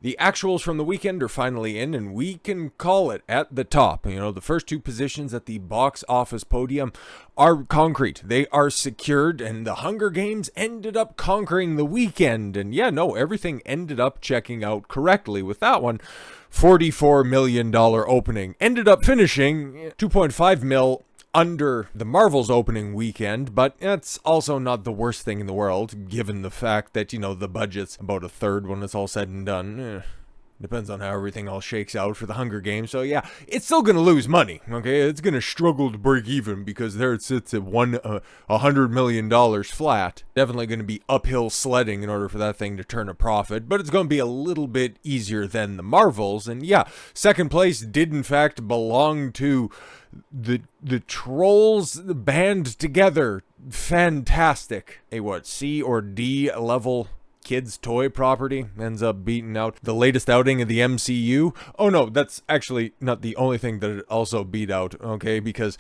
The actuals from the weekend are finally in, and we can call it at the top. You know, the first two positions at the box office podium are concrete. They are secured, and the Hunger Games ended up conquering the weekend. And yeah, no, everything ended up checking out correctly with that one. $44 million opening. Ended up finishing 2.5 mil under the Marvel's opening weekend, but it's also not the worst thing in the world, given the fact that, you know, the budget's about a third when it's all said and done. Depends on how everything all shakes out for the Hunger Games. So yeah, it's still going to lose money, okay? It's going to struggle to break even because there it sits at $100 million flat. Definitely going to be uphill sledding in order for that thing to turn a profit, but it's going to be a little bit easier than the Marvels. And yeah, second place did in fact belong to the Trolls band together. Fantastic. A what, C or D level kids toy property ends up beating out the latest outing of the MCU. Oh no, that's actually not the only thing that it also beat out, okay? Because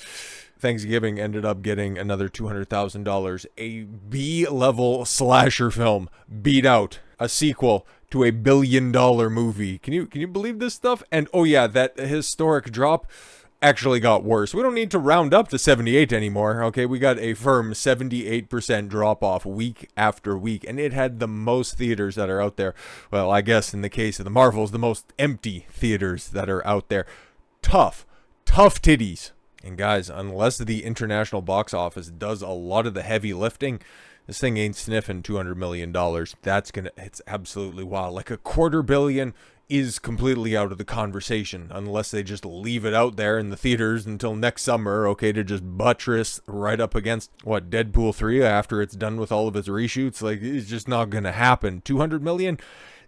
Thanksgiving ended up getting another $200,000. A B-level slasher film beat out a sequel to a $1 billion movie. Can you believe this stuff? And oh yeah, that historic drop actually got worse. We don't need to round up to 78 anymore, okay? We got a firm 78% drop off week after week, and it had the most theaters that are out there. Well, I guess in the case of the Marvels, the most empty theaters that are out there. Tough titties. And guys, unless the international box office does a lot of the heavy lifting, this thing ain't sniffing $200 million. It's absolutely wild. Like $250 million is completely out of the conversation unless they just leave it out there in the theaters until next summer, okay, to just buttress right up against, what, Deadpool 3 after it's done with all of its reshoots. Like, it's just not gonna happen. $200 million?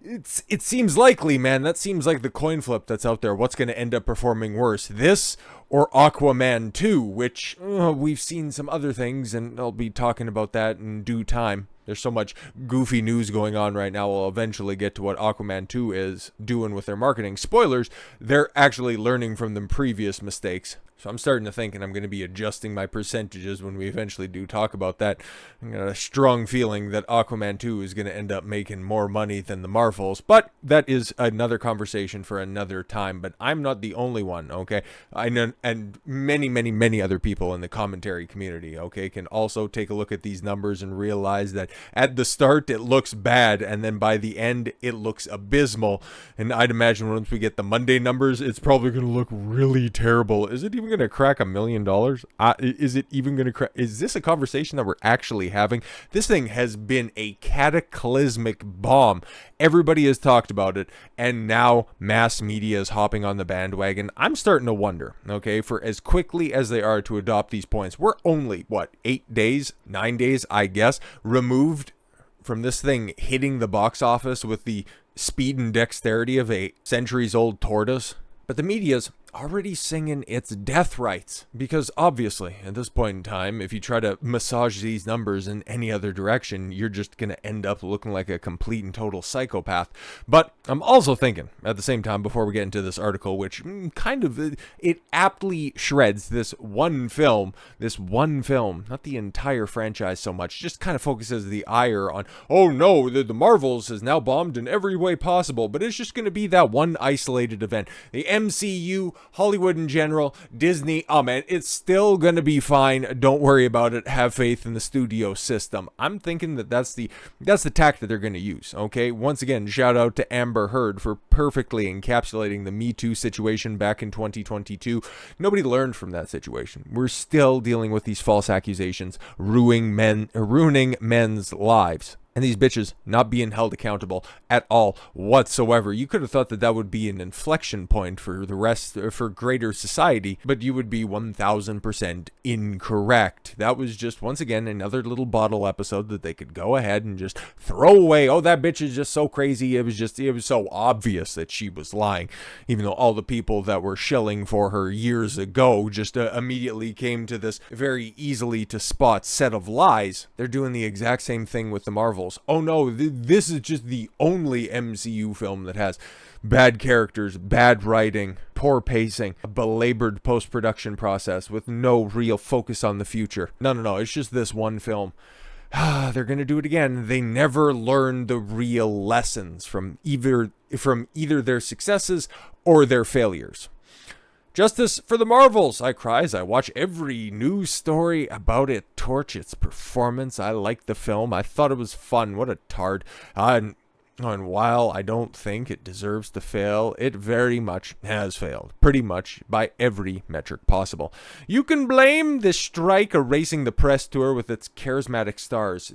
It seems likely, man. That seems like the coin flip that's out there. What's going to end up performing worse, this or Aquaman 2, which we've seen some other things, and I'll be talking about that in due time. There's so much goofy news going on right now. We'll eventually get to what Aquaman 2 is doing with their marketing. Spoilers, they're actually learning from the previous mistakes. So I'm starting to think, and I'm going to be adjusting my percentages when we eventually do talk about that. I got a strong feeling that Aquaman 2 is going to end up making more money than the Marvels, but that is another conversation for another time. But I'm not the only one, okay? I know, and many other people in the commentary community, okay, can also take a look at these numbers and realize that at the start it looks bad, and then by the end it looks abysmal. And I'd imagine once we get the Monday numbers, it's probably going to look really terrible. Is it even going to crack $1 million? Is it even going to crack? Is this a conversation that we're actually having? This thing has been a cataclysmic bomb. Everybody has talked about it, and now mass media is hopping on the bandwagon. I'm starting to wonder, okay, for as quickly as they are to adopt these points, we're only, 8 days, 9 days, I guess, removed from this thing hitting the box office with the speed and dexterity of a centuries-old tortoise. But the media's already singing its death rights, because obviously at this point in time, if you try to massage these numbers in any other direction, you're just going to end up looking like a complete and total psychopath. But I'm also thinking at the same time, before we get into this article, which kind of it aptly shreds this one film, not the entire franchise so much, just kind of focuses the ire on, oh no, the Marvels has now bombed in every way possible, but it's just going to be that one isolated event. The MCU, Hollywood in general, Disney, oh man, it's still gonna be fine. Don't worry about it. Have faith in the studio system. I'm thinking that that's the tack that they're gonna use, okay? Once again, shout out to Amber Heard for perfectly encapsulating the Me Too situation back in 2022. Nobody learned from that situation. We're still dealing with these false accusations, ruining men's lives. And these bitches not being held accountable at all whatsoever. You could have thought that that would be an inflection point for the rest, for greater society, but you would be 1000% incorrect. That was just, once again, another little bottle episode that they could go ahead and just throw away. Oh, that bitch is just so crazy. It was so obvious that she was lying, even though all the people that were shilling for her years ago just immediately came to this very easily to spot set of lies. They're doing the exact same thing with the Marvel. Oh no, this is just the only MCU film that has bad characters, bad writing, poor pacing, a belabored post-production process with no real focus on the future. No, it's just this one film. they're going to do it again. They never learn the real lessons from either their successes or their failures. Justice for the Marvels, I cry as I watch every news story about it torch its performance. I liked the film. I thought it was fun. What a tard. And while I don't think it deserves to fail, it very much has failed, pretty much by every metric possible. You can blame the strike erasing the press tour with its charismatic stars.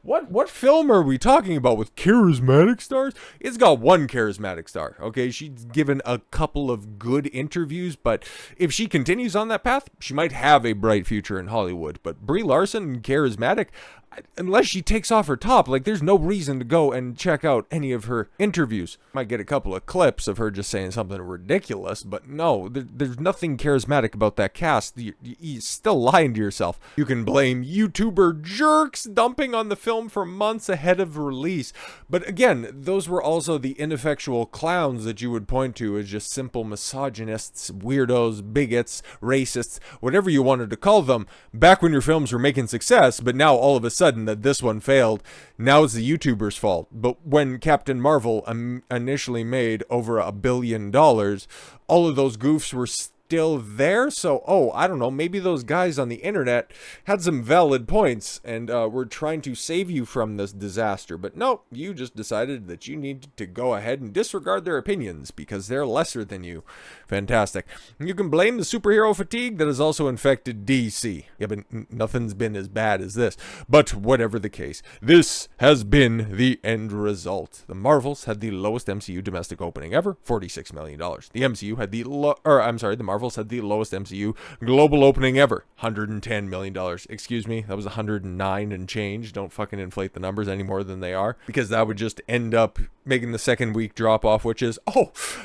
What film are we talking about with charismatic stars? It's got one charismatic star, okay? She's given a couple of good interviews, but if she continues on that path, she might have a bright future in Hollywood. But Brie Larson, charismatic, unless she takes off her top, like, there's no reason to go and check out any of her interviews. Might get a couple of clips of her just saying something ridiculous, but no, there's nothing charismatic about that cast. You're still lying to yourself. You can blame YouTuber jerks dumping on the film for months ahead of release. But again, those were also the ineffectual clowns that you would point to as just simple misogynists, weirdos, bigots, racists, whatever you wanted to call them, back when your films were making success, but now all of a sudden that this one failed, now it's the YouTuber's fault. But when Captain Marvel initially made over $1 billion, all of those goofs were still there. So, I don't know, maybe those guys on the internet had some valid points and were trying to save you from this disaster. But no, you just decided that you needed to go ahead and disregard their opinions because they're lesser than you. Fantastic. You can blame the superhero fatigue that has also infected DC. Yeah, but nothing's been as bad as this. But whatever the case, this has been the end result. The Marvels had the lowest MCU domestic opening ever, $46 million. The MCU had the the Marvels had the lowest MCU global opening ever, $110 million. Excuse me, that was 109 and change. Don't fucking inflate the numbers any more than they are, because that would just end up making the second week drop off, which is,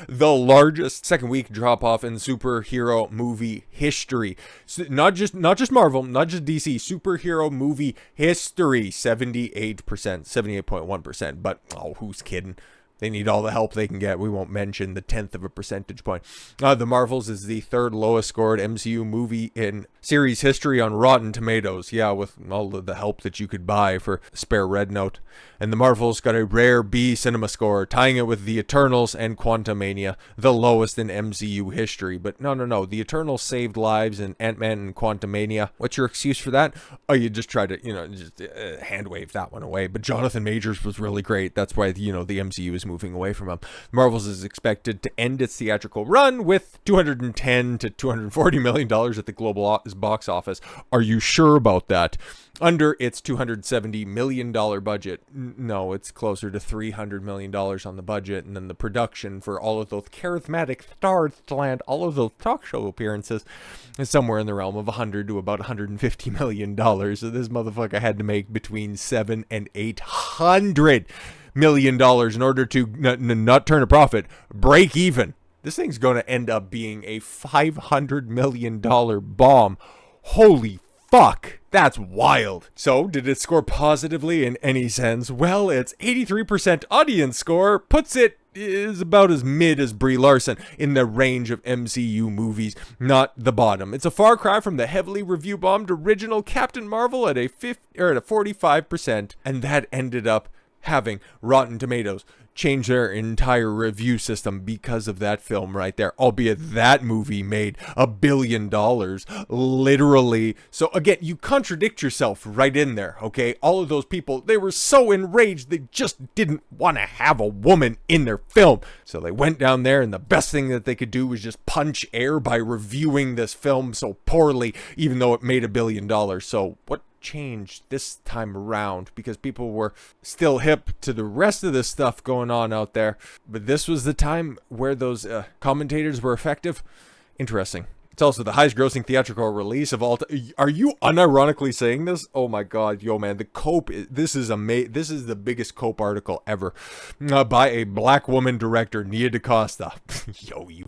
the largest second week drop off in superhero movie history. So not just Marvel, not just DC, superhero movie history, 78%, 78.1%. But, who's kidding? They need all the help they can get. We won't mention the 10th of a percentage point. The Marvels is the third lowest scored MCU movie in series history on Rotten Tomatoes. Yeah, with all of the help that you could buy for spare red note. And the Marvels got a rare B cinema score, tying it with the Eternals and Quantumania, the lowest in MCU history. But no. The Eternals saved lives in Ant-Man and Quantumania. What's your excuse for that? You just try to, hand wave that one away. But Jonathan Majors was really great. That's why, the MCU is moving away from him. Marvel's is expected to end its theatrical run with $210 to $240 million at the global box office. Are you sure about that? Under its $270 million budget. No, it's closer to $300 million on the budget, and then the production for all of those charismatic stars to land all of those talk show appearances is somewhere in the realm of $100 to about $150 million. So this motherfucker had to make between $700 and $800 million in order to not turn a profit, break even. This thing's going to end up being a $500 million bomb. Holy fuck, that's wild. So, did it score positively in any sense? Well, its 83% audience score puts it is about as mid as Brie Larson in the range of MCU movies, not the bottom. It's a far cry from the heavily review-bombed original Captain Marvel at a 45%, and that ended up having Rotten Tomatoes change their entire review system because of that film right there, albeit that movie made $1 billion, literally. So again, you contradict yourself right in there, okay? All of those people, they were so enraged, they just didn't want to have a woman in their film. So they went down there, and the best thing that they could do was just punch air by reviewing this film so poorly, even though it made $1 billion. So what changed this time around? Because people were still hip to the rest of this stuff going on out there, but this was the time where those commentators were effective. Interesting. It's also the highest grossing theatrical release of all time. Are you unironically saying this? Oh my god, yo man, the Cope, this is this is the biggest Cope article ever, by a black woman director, Nia DaCosta. Yo, you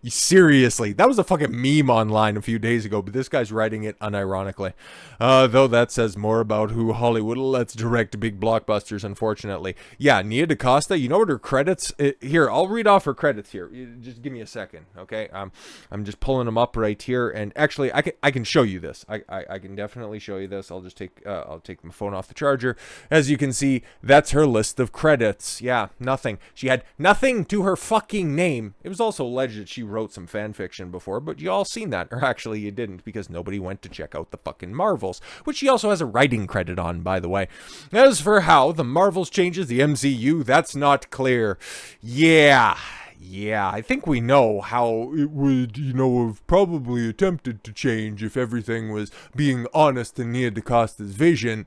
seriously, that was a fucking meme online a few days ago, but this guy's writing it unironically. Though that says more about who Hollywood lets direct big blockbusters, unfortunately. Yeah, Nia DaCosta, you know what her credits, here, I'll read off her credits here. Just give me a second, okay? I'm just pulling them them up right here, and actually I can show you this. I can definitely show you this. I'll just take my phone off the charger. As you can see, that's her list of credits. Yeah, nothing. She had nothing to her fucking name. It was also alleged that she wrote some fan fiction before, but you all seen that. Or actually you didn't, because nobody went to check out the fucking Marvels, which she also has a writing credit on, by the way. As for how the Marvels changes the MCU, that's not clear. Yeah, I think we know how it would, have probably attempted to change if everything was being honest in Nia DaCosta's vision.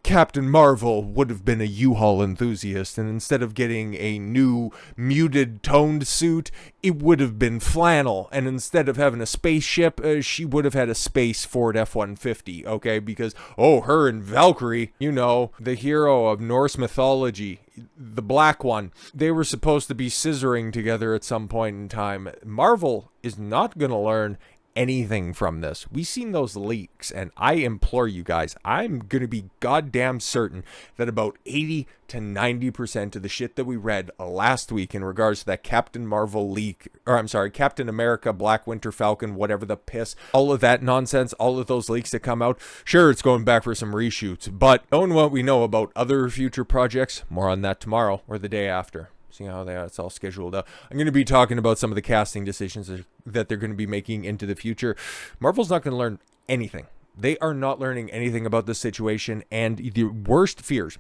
Captain Marvel would have been a U-Haul enthusiast, and instead of getting a new muted toned suit, it would have been flannel, and instead of having a spaceship, she would have had a space Ford F-150, okay? Because, her and Valkyrie, the hero of Norse mythology, the black one, they were supposed to be scissoring together at some point in time. Marvel is not going to learn anything from this. We've seen those leaks, and I implore you guys, I'm going to be goddamn certain that about 80 to 90% of the shit that we read last week in regards to that Captain Marvel leak, Captain America, Black Winter Falcon, whatever the piss, all of that nonsense, all of those leaks that come out, sure, it's going back for some reshoots, but knowing what we know about other future projects, more on that tomorrow or the day after. See how it's all scheduled out. I'm going to be talking about some of the casting decisions that they're going to be making into the future. Marvel's not going to learn anything. They are not learning anything about this situation, and your worst fears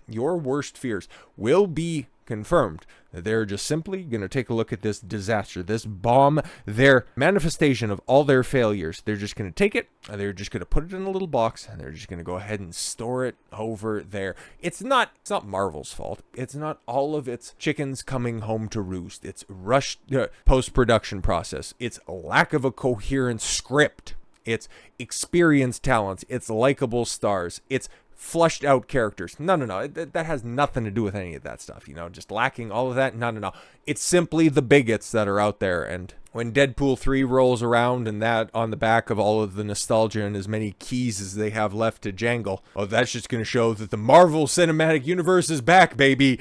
will be confirmed. They're just simply going to take a look at this disaster, this bomb, their manifestation of all their failures. They're just going to take it, and they're just going to put it in a little box, and they're just going to go ahead and store it over there. It's not Marvel's fault. It's not all of its chickens coming home to roost. It's rushed post-production process. It's a lack of a coherent script. It's experienced talents. It's likable stars. It's flushed out characters. No. That has nothing to do with any of that stuff. Just lacking all of that. No. It's simply the bigots that are out there. And when Deadpool 3 rolls around, and that on the back of all of the nostalgia and as many keys as they have left to jangle, that's just going to show that the Marvel Cinematic Universe is back, baby.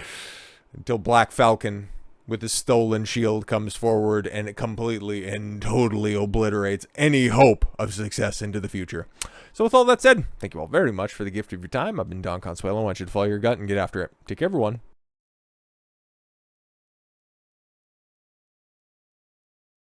Until Black Falcon with his stolen shield comes forward, and it completely and totally obliterates any hope of success into the future. So with all that said, thank you all very much for the gift of your time. I've been Don Consuelo. I want you to follow your gut and get after it. Take care, everyone.